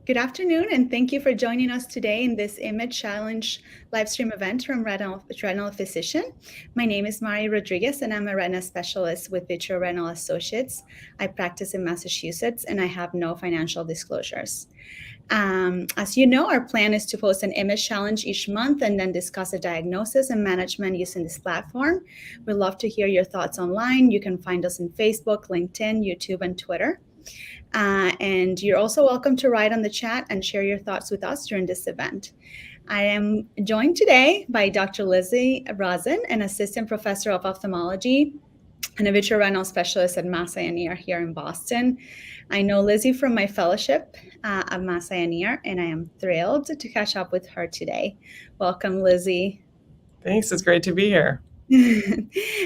Good afternoon, and thank you for joining us today in this Image Challenge Livestream event from Retinal Physician. My name is Marianeli Rodriguez, and I'm a retina specialist with Vitreoretinal Associates. I practice in Massachusetts, and I have no financial disclosures. As you know, our plan is to post an image challenge each month and then discuss a diagnosis and management using this platform. We'd love to hear your thoughts online. You can find us on Facebook, LinkedIn, YouTube, and Twitter. And you're also welcome to write on the chat and share your thoughts with us during this event. I am joined today by Dr. Lizzie Rossin, an assistant professor of ophthalmology and a vitreoretinal specialist at Mass Eye and Ear here in Boston. I know Lizzie from my fellowship at Mass Eye and Ear, and I am thrilled to catch up with her today. Welcome, Lizzie. Thanks. It's great to be here.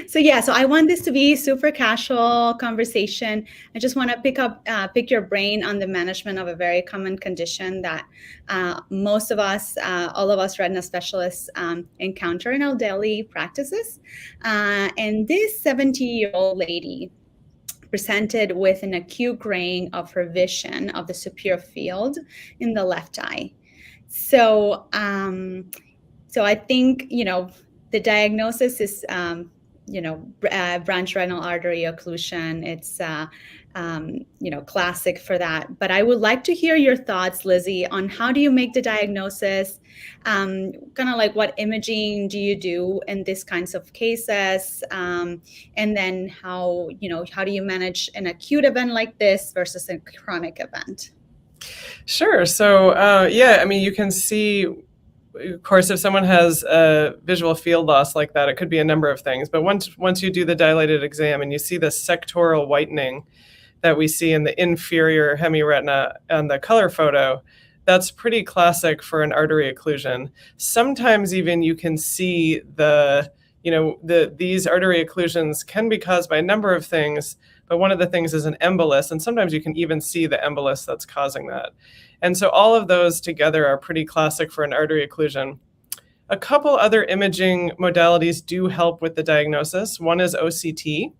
So I want this to be super casual conversation. I just want to pick your brain on the management of a very common condition that most of us, all of us retina specialists encounter in our daily practices. And this 70-year-old lady presented with an acute graying of her vision of the superior field in the left eye. So I think, the diagnosis is, branch retinal artery occlusion. It's, classic for that. But I would like to hear your thoughts, Lizzie, on how do you make the diagnosis? Kind of like what imaging do you do in these kinds of cases? And then how do you manage an acute event like this versus a chronic event? Sure. So, you can see, of course, if someone has a visual field loss like that, it could be a number of things. But once you do the dilated exam and you see the sectoral whitening that we see in the inferior hemiretina on the color photo, that's pretty classic for an artery occlusion. Sometimes even you can see these artery occlusions can be caused by a number of things, but one of the things is an embolus, and sometimes you can even see the embolus that's causing that. And so all of those together are pretty classic for an artery occlusion. A couple other imaging modalities do help with the diagnosis. One is OCT.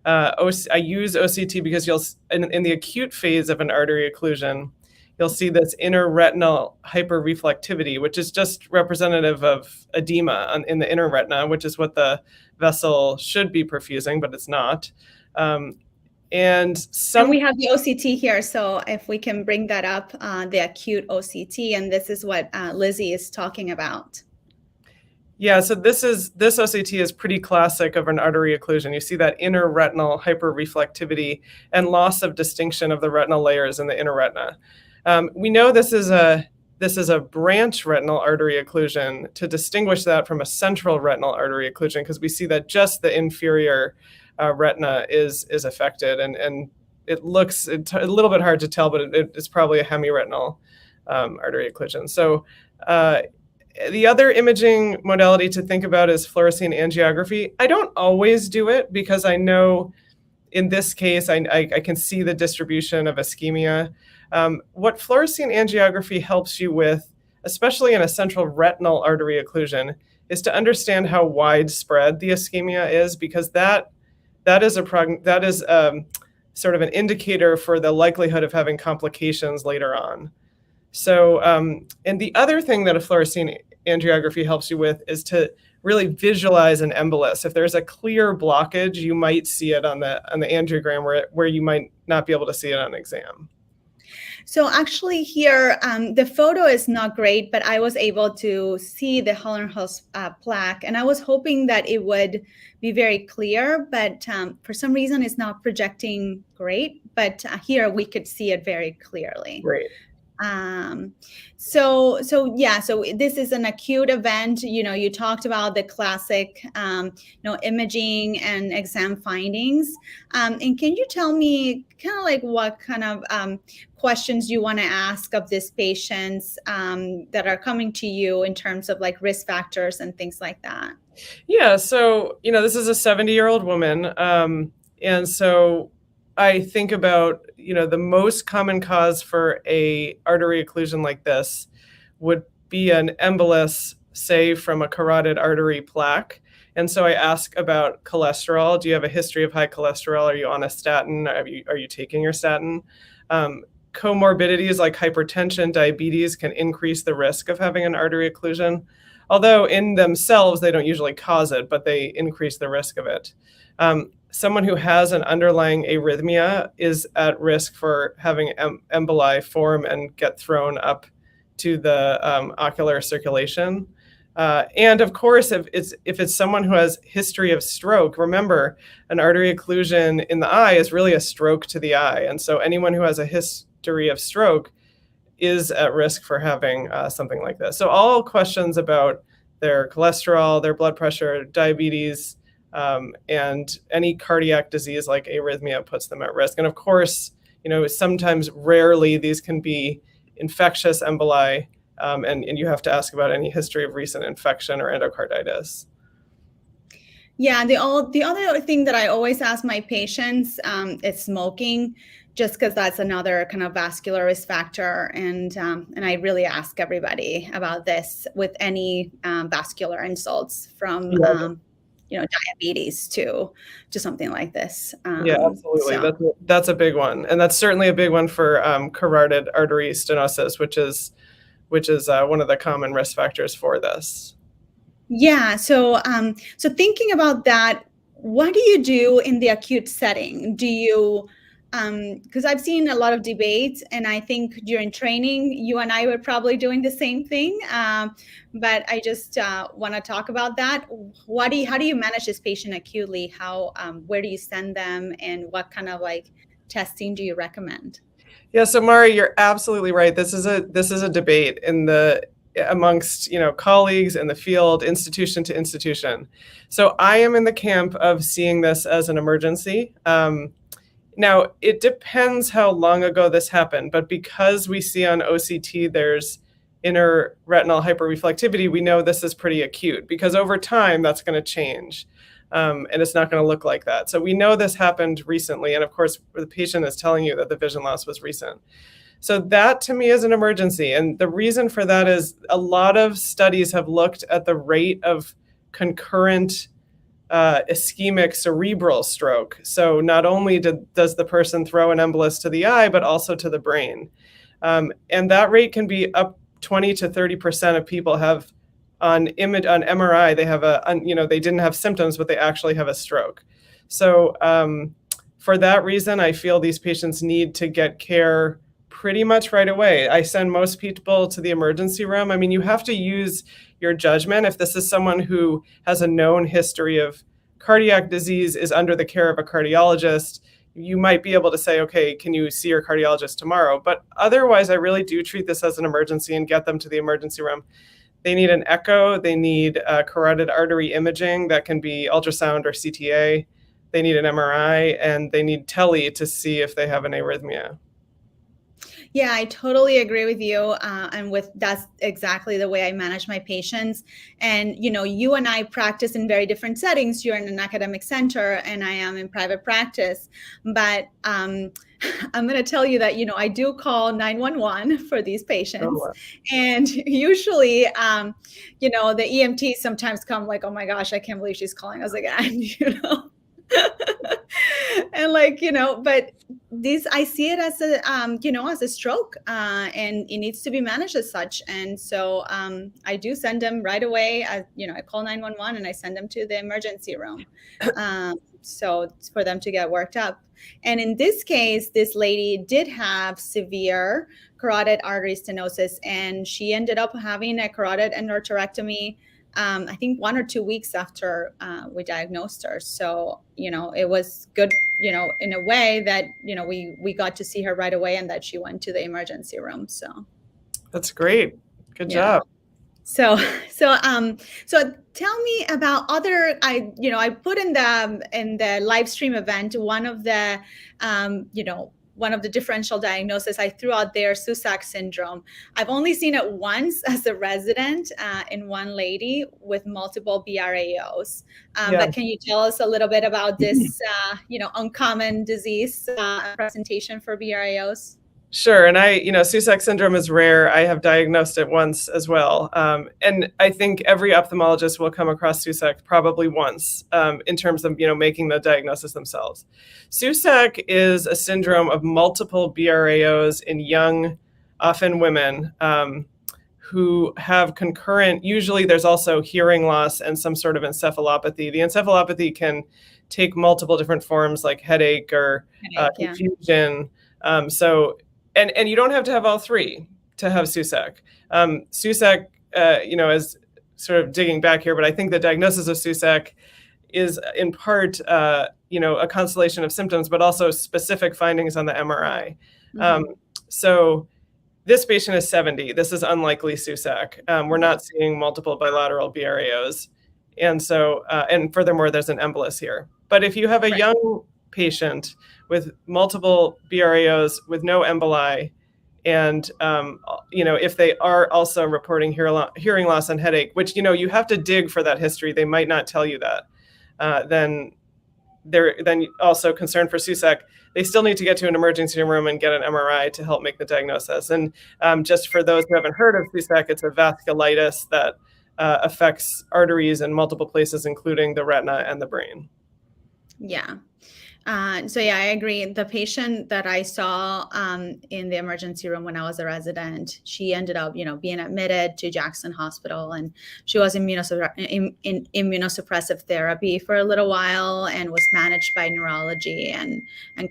I use OCT because in the acute phase of an artery occlusion, you'll see this inner retinal hyperreflectivity, which is just representative of edema in the inner retina, which is what the vessel should be perfusing, but it's not. And we have the OCT here, so if we can bring that up, the acute OCT, and this is what Lizzie is talking about. Yeah, so this OCT is pretty classic of an artery occlusion. You see that inner retinal hyperreflectivity and loss of distinction of the retinal layers in the inner retina. We know this is a branch retinal artery occlusion to distinguish that from a central retinal artery occlusion, because we see that just the inferior retina is affected, and it looks a little bit hard to tell, but it's probably a hemiretinal artery occlusion. So the other imaging modality to think about is fluorescein angiography. I don't always do it because I know in this case I can see the distribution of ischemia. What fluorescein angiography helps you with, especially in a central retinal artery occlusion, is to understand how widespread the ischemia is, because that is sort of an indicator for the likelihood of having complications later on. So, and the other thing that a fluorescein angiography helps you with is to really visualize an embolus. If there's a clear blockage, you might see it on the angiogram where you might not be able to see it on exam. So actually here, the photo is not great, but I was able to see the Hollenhaus plaque, and I was hoping that it would be very clear, but for some reason it's not projecting great, but here we could see it very clearly. Great. So this is an acute event. You talked about the classic, imaging and exam findings. And can you tell me kind of like what kind of questions you want to ask of these patients that are coming to you in terms of like risk factors and things like that? Yeah. So, this is a 70-year-old woman. And so I think about, the most common cause for a artery occlusion like this would be an embolus, say, from a carotid artery plaque. And so I ask about cholesterol. Do you have a history of high cholesterol? Are you on a statin? Are you taking your statin? comorbidities like hypertension, diabetes can increase the risk of having an artery occlusion, although in themselves they don't usually cause it, but they increase the risk of it. Someone who has an underlying arrhythmia is at risk for having emboli form and get thrown up to the ocular circulation. And of course, if it's someone who has history of stroke, remember, an artery occlusion in the eye is really a stroke to the eye. And so anyone who has a history of stroke is at risk for having something like this. So all questions about their cholesterol, their blood pressure, diabetes, and any cardiac disease like arrhythmia puts them at risk. And of course, sometimes, rarely, these can be infectious emboli, and you have to ask about any history of recent infection or endocarditis. Yeah, the other thing that I always ask my patients is smoking, just because that's another kind of vascular risk factor, and I really ask everybody about this with any vascular insults from diabetes to something like this. Yeah, absolutely. So. That's a big one, and that's certainly a big one for carotid artery stenosis, which is one of the common risk factors for this. Yeah. So thinking about that, what do you do in the acute setting? Do you, because I've seen a lot of debates, and I think during training, you and I were probably doing the same thing. But I just want to talk about that. How do you manage this patient acutely? Where do you send them, and what kind of testing do you recommend? Yeah, so Mari, you're absolutely right. This is a debate amongst colleagues in the field, institution to institution. So I am in the camp of seeing this as an emergency. Now, it depends how long ago this happened, but because we see on OCT there's inner retinal hyperreflectivity, we know this is pretty acute, because over time that's going to change. And it's not going to look like that. So we know this happened recently. And of course, the patient is telling you that the vision loss was recent. So that to me is an emergency. And the reason for that is a lot of studies have looked at the rate of concurrent ischemic cerebral stroke. So not only does the person throw an embolus to the eye, but also to the brain. And that rate can be up 20 to 30% of people have on MRI, they have they didn't have symptoms, but they actually have a stroke. So for that reason, I feel these patients need to get care pretty much right away. I send most people to the emergency room. I mean, you have to use your judgment. If this is someone who has a known history of cardiac disease, is under the care of a cardiologist, you might be able to say, okay, can you see your cardiologist tomorrow? But otherwise, I really do treat this as an emergency and get them to the emergency room. They need an echo, they need carotid artery imaging that can be ultrasound or CTA, they need an MRI, and they need tele to see if they have an arrhythmia. Yeah, I totally agree with you. And that's exactly the way I manage my patients. And, you and I practice in very different settings. You're in an academic center and I am in private practice. But I'm going to tell you that, I do call 911 for these patients. Oh, wow. And usually, the EMTs sometimes come like, oh my gosh, I can't believe she's calling us again, And but I see it as a stroke, and it needs to be managed as such. And so I do send them right away. I call 911 and I send them to the emergency room. So for them to get worked up. And in this case, this lady did have severe carotid artery stenosis, and she ended up having a carotid endarterectomy I think 1 or 2 weeks after we diagnosed her. So, it was good, in a way that, we got to see her right away and that she went to the emergency room. So that's great. Good job. So tell me about other, I put in the live stream event, one of the differential diagnoses I threw out there, Susak syndrome. I've only seen it once as a resident in one lady with multiple BRAOs. But can you tell us a little bit about this, uncommon disease presentation for BRAOs? Sure. And Susac syndrome is rare. I have diagnosed it once as well. And I think every ophthalmologist will come across Susac probably once in terms of, making the diagnosis themselves. Susac is a syndrome of multiple BRAOs in young, often women, who have concurrent, usually there's also hearing loss and some sort of encephalopathy. The encephalopathy can take multiple different forms like headache or confusion. And you don't have to have all three to have Susac. Susac, is sort of digging back here, but I think the diagnosis of Susac is in part, a constellation of symptoms, but also specific findings on the MRI. So this patient is 70. This is unlikely Susac. We're not seeing multiple bilateral BRAOs. And so, and furthermore, there's an embolus here. But if you have a young patient with multiple BRAOs with no emboli, and if they are also reporting hearing loss and headache, which you have to dig for that history, they might not tell you that. Then they're also concerned for Susac. They still need to get to an emergency room and get an MRI to help make the diagnosis. And just for those who haven't heard of Susac, it's a vasculitis that affects arteries in multiple places, including the retina and the brain. Yeah. So yeah, I agree. The patient that I saw in the emergency room when I was a resident, she ended up, being admitted to Jackson Hospital, and she was in immunosuppressive therapy for a little while and was managed by neurology and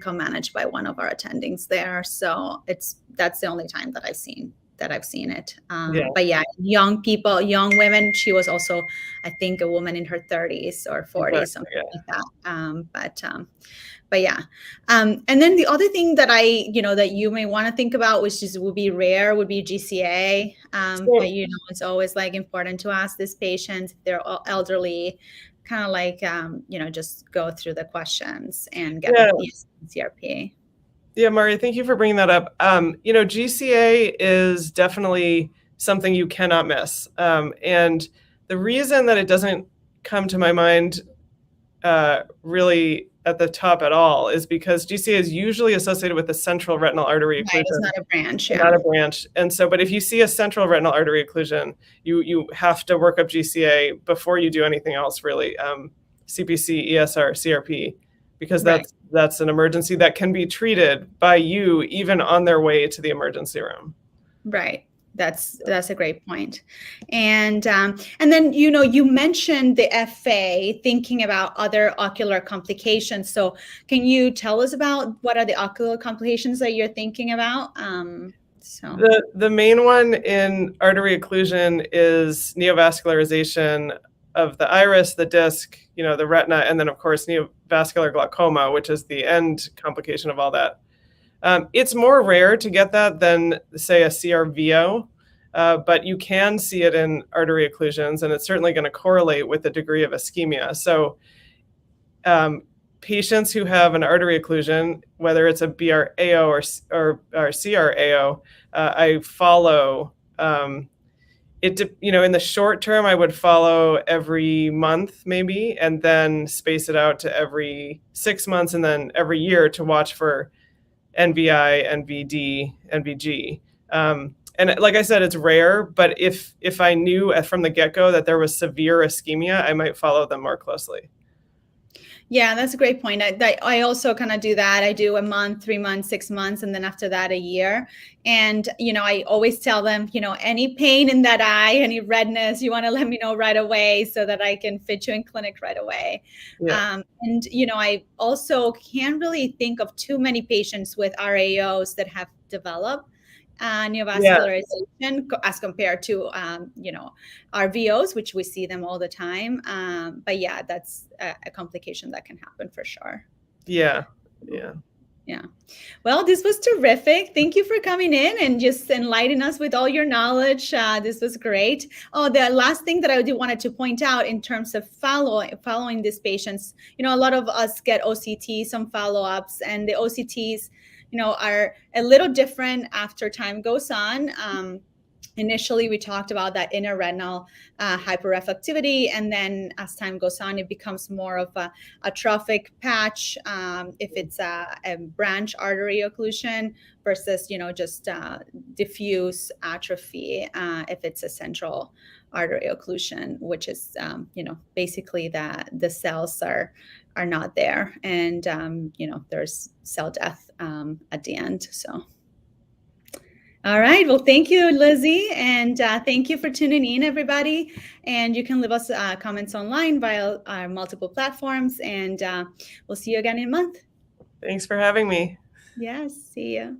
co-managed by one of our attendings there. So that's the only time that I've seen it. But yeah, young people, young women. She was also, I think, a woman in her 30s or 40s, something like that. But yeah. And then the other thing that that you may want to think about, which would be rare, would be GCA. But it's always like important to ask these patients if they're elderly, kind of like, just go through the questions and get the CRP. Yeah, Mari, thank you for bringing that up. GCA is definitely something you cannot miss. And the reason that it doesn't come to my mind really at the top at all is because GCA is usually associated with the central retinal artery occlusion. Right, it's not a branch. Not a branch. And so, but if you see a central retinal artery occlusion, you have to work up GCA before you do anything else, really. CPC, ESR, CRP, because that's an emergency that can be treated by you even on their way to the emergency room. Right. That's a great point. And then, you mentioned the FA, thinking about other ocular complications. So can you tell us about what are the ocular complications that you're thinking about? The main one in artery occlusion is neovascularization of the iris, the disc, the retina, and then of course neovascular glaucoma, which is the end complication of all that. It's more rare to get that than, say, a CRVO, but you can see it in artery occlusions, and it's certainly going to correlate with the degree of ischemia. So patients who have an artery occlusion, whether it's a BRAO or CRAO, I follow. In the short term, I would follow every month maybe, and then space it out to every 6 months, and then every year to watch for NVI, NVD, NVG. And like I said, it's rare, but if I knew from the get-go that there was severe ischemia, I might follow them more closely. Yeah, that's a great point. I also kind of do that. I do a month, 3 months, 6 months, and then after that, a year. And, I always tell them, any pain in that eye, any redness, you want to let me know right away so that I can fit you in clinic right away. Yeah. And, I also can't really think of too many patients with RAOs that have developed neovascularization as compared to, RVOs, which we see them all the time. But yeah, that's a complication that can happen for sure. Yeah. Well, this was terrific. Thank you for coming in and just enlightening us with all your knowledge. This was great. Oh, the last thing that I wanted to point out in terms of following these patients, a lot of us get OCT, some follow-ups, and the OCTs, are a little different after time goes on. Initially, we talked about that inner retinal hyperreflectivity, and then as time goes on, it becomes more of a atrophic patch if it's a branch artery occlusion versus, just diffuse atrophy if it's a central artery occlusion, which is, basically that the cells are not there, and there's cell death at the end. So. All right. Well, thank you, Lizzie. And thank you for tuning in, everybody. And you can leave us comments online via our multiple platforms. And we'll see you again in a month. Thanks for having me. Yes. See you.